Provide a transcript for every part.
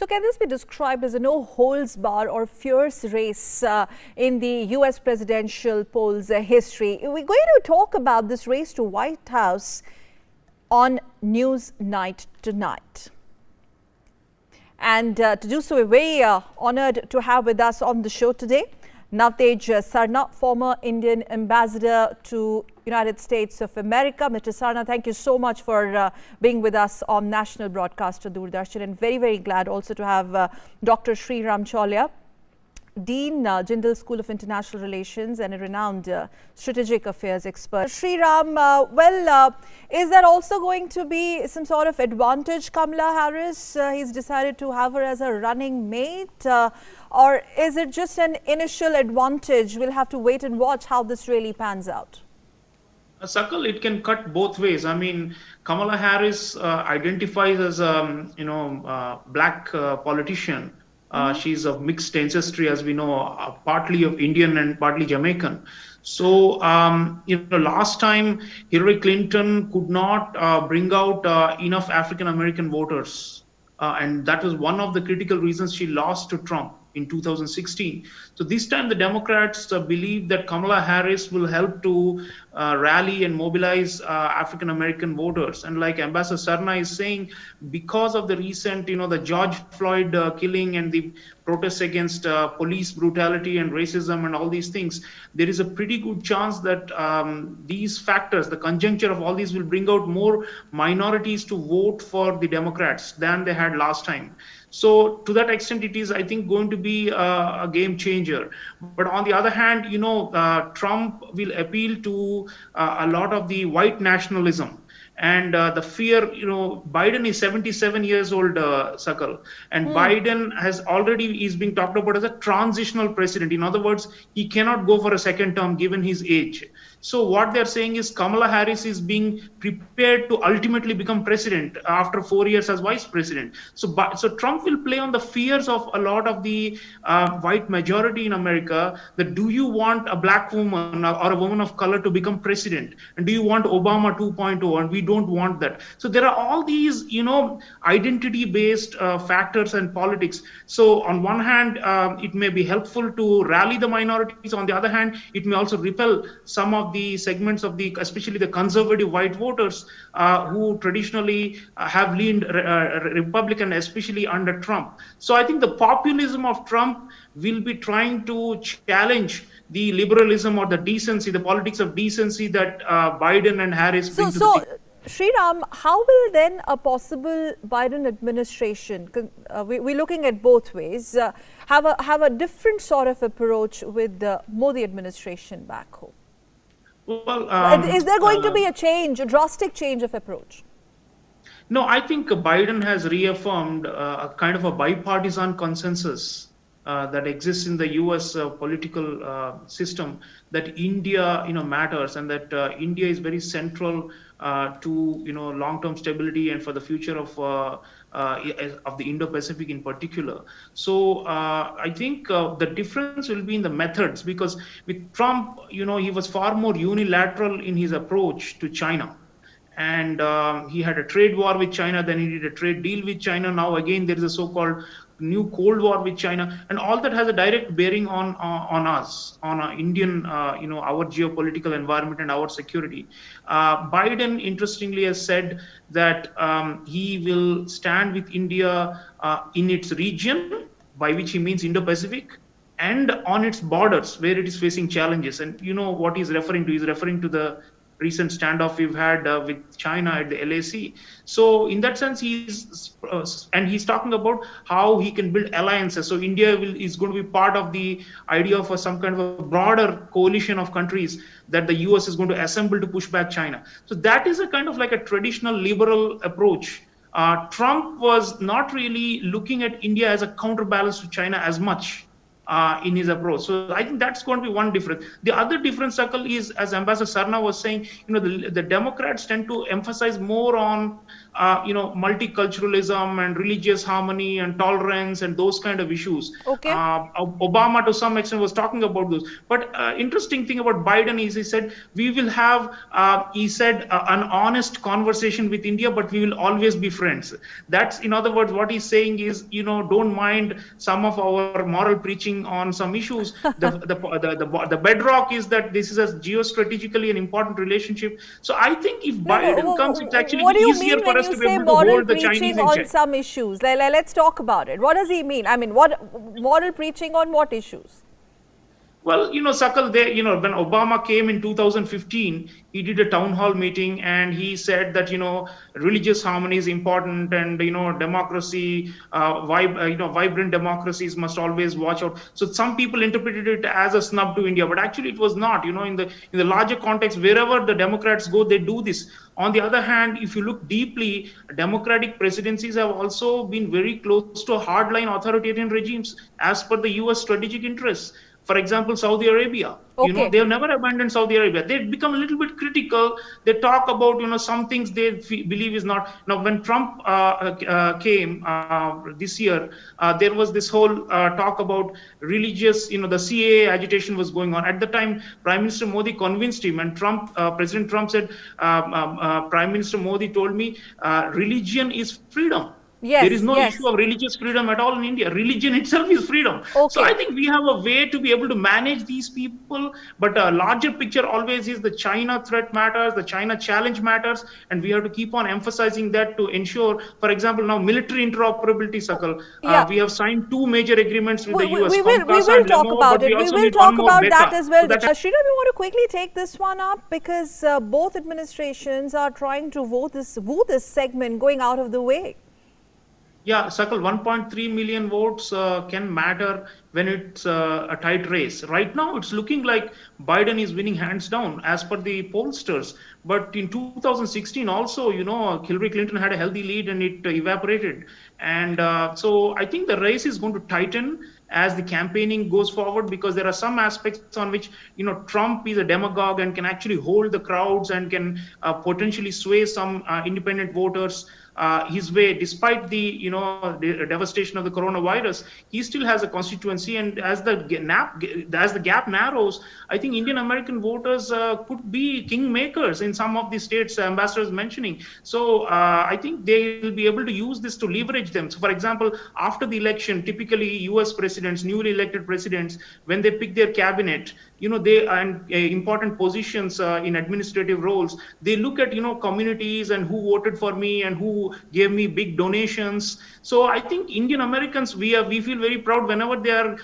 can this be described as a no-holds-bar or fierce race in the U.S. presidential polls history? We're going to talk about this race to White House on News Night tonight. And to do so, we're very honored to have with us on the show today Navtej Sarna, former Indian ambassador to United States of America. Mr. Sarna, thank you so much for being with us on national broadcaster Doordarshan, and very, very glad also to have Dr. Sriram Cholia, Dean, Jindal School of International Relations and a renowned strategic affairs expert. Sriram, is there also going to be some sort of advantage Kamala Harris? He's decided to have her as a running mate, or is it just an initial advantage? We'll have to wait and watch how this really pans out. Sakal, it can cut both ways. I mean, Kamala Harris identifies as a black politician. She's of mixed ancestry, as we know, partly of Indian and partly Jamaican. So, last time Hillary Clinton could not bring out enough African-American voters. And that was one of the critical reasons she lost to Trump in 2016. So this time the Democrats believe that Kamala Harris will help to rally and mobilize African-American voters. And like Ambassador Sarna is saying, because of the recent, the George Floyd killing and the protests against police brutality and racism and all these things, there is a pretty good chance that these factors, the conjuncture of all these, will bring out more minorities to vote for the Democrats than they had last time. So to that extent, it is, I think, going to be a game changer. But on the other hand, Trump will appeal to a lot of the white nationalism. And the fear, Biden is 77 years old, Sakal, and Biden is being talked about as a transitional president. In other words, he cannot go for a second term given his age. So what they're saying is Kamala Harris is being prepared to ultimately become president after 4 years as vice president. So Trump will play on the fears of a lot of the white majority in America, that do you want a black woman or a woman of color to become president? And do you want Obama 2.0? And we don't want that. So there are all these, identity-based factors and politics. So on one hand, it may be helpful to rally the minorities. On the other hand, it may also repel some of the segments of especially the conservative white voters who traditionally have leaned Republican, especially under Trump. So I think the populism of Trump will be trying to challenge the liberalism or the decency, the politics of decency that Biden and Harris bring to the Sriram, how will then a possible Biden administration, we're looking at both ways, have a different sort of approach with the Modi administration back home? Well, is there going to be a drastic change of approach? No, I think Biden has reaffirmed a kind of a bipartisan consensus that exists in the U.S. Political system, that India, matters, and that India is very central to, long-term stability and for the future of the Indo-Pacific in particular. So I think the difference will be in the methods, because with Trump, he was far more unilateral in his approach to China. And he had a trade war with China, then he did a trade deal with China. Now again, there is a so-called new Cold War with China, and all that has a direct bearing on us, on Indian, our geopolitical environment and our security. Biden, interestingly, has said that he will stand with India in its region, by which he means Indo-Pacific, and on its borders where it is facing challenges. And what he's referring to? He's referring to the recent standoff we've had with China at the LAC. So in that sense, he's talking about how he can build alliances. So India is going to be part of the idea of some kind of a broader coalition of countries that the US is going to assemble to push back China. So that is a kind of like a traditional liberal approach. Trump was not really looking at India as a counterbalance to China as much in his approach. So I think that's going to be one difference. The other difference, Sakal, is, as Ambassador Sarna was saying, the Democrats tend to emphasize more on multiculturalism and religious harmony and tolerance and those kind of issues. Okay. Obama to some extent was talking about those. But interesting thing about Biden is he said we will have an honest conversation with India, but we will always be friends. That's, in other words, what he's saying is, don't mind some of our moral preaching on some issues. The bedrock is that this is a geostrategically an important relationship. So I think if Biden comes, it's actually easier for us to be able to hold the Chinese in on check. some issues? Let's talk about it. What does he mean? I mean, what moral preaching on what issues? Well, Sakal, when Obama came in 2015, he did a town hall meeting and he said that, religious harmony is important and, democracy, vibrant democracies must always watch out. So some people interpreted it as a snub to India, but actually it was not. In the larger context, wherever the Democrats go, they do this. On the other hand, if you look deeply, Democratic presidencies have also been very close to hardline authoritarian regimes as per the US strategic interests. For example, Saudi Arabia, okay. They have never abandoned Saudi Arabia. They've become a little bit critical. They talk about, some things they believe is not. Now, when Trump came this year, there was this whole talk about religious, the CAA agitation was going on. At the time, Prime Minister Modi convinced him, and President Trump said, Prime Minister Modi told me, religion is freedom. Yes, there is no issue of religious freedom at all in India. Religion itself is freedom. Okay. So I think we have a way to be able to manage these people. But a larger picture always is the China threat matters, the China challenge matters. And we have to keep on emphasizing that to ensure, for example, now military interoperability, Sakal. We have signed 2 major agreements with the US. We will talk about it. We will talk about that as well. Sriram, we want to quickly take this one up because both administrations are trying to woo this segment going out of the way. Yeah, Sakal, 1.3 million votes can matter when it's a tight race. Right now, it's looking like Biden is winning hands down as per the pollsters. But in 2016 also, Hillary Clinton had a healthy lead and it evaporated. And so I think the race is going to tighten as the campaigning goes forward, because there are some aspects on which, Trump is a demagogue and can actually hold the crowds and can potentially sway some independent voters his way. Despite the devastation of the coronavirus, he still has a constituency, and as the gap narrows, I think Indian American voters could be kingmakers in some of the states ambassador is mentioning. So I think they will be able to use this to leverage them. So, for example, after the election, typically US presidents, newly elected presidents, when they pick their cabinet, they and important positions in administrative roles, they look at communities and who voted for me and who gave me big donations. So I think Indian Americans, we feel very proud whenever they are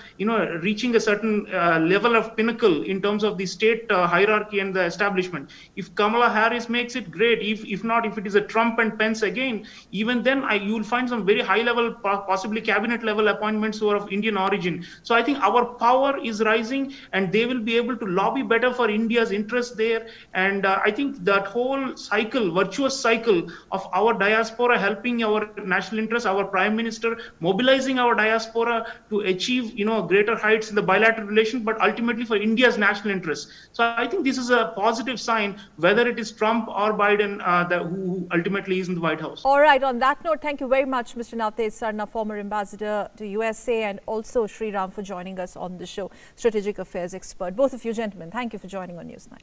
reaching a certain level of pinnacle in terms of the state hierarchy and the establishment. If Kamala Harris makes it, great. If not, if it is a Trump and Pence again, even then you will find some very high level, possibly cabinet level appointments who are of Indian origin. So I think our power is rising and they will be able to lobby better for India's interests there. And I think that whole cycle, virtuous cycle of our diaspora helping our national interests, our Prime Minister mobilizing our diaspora to achieve greater heights in the bilateral relation, but ultimately for India's national interests. So I think this is a positive sign, whether it is Trump or Biden who ultimately is in the White House. All right. On that note, thank you very much, Mr. Navtesh Sarna, former ambassador to USA, and also Sriram for joining us on the show, strategic affairs expert. Both of you gentlemen, thank you for joining on News9.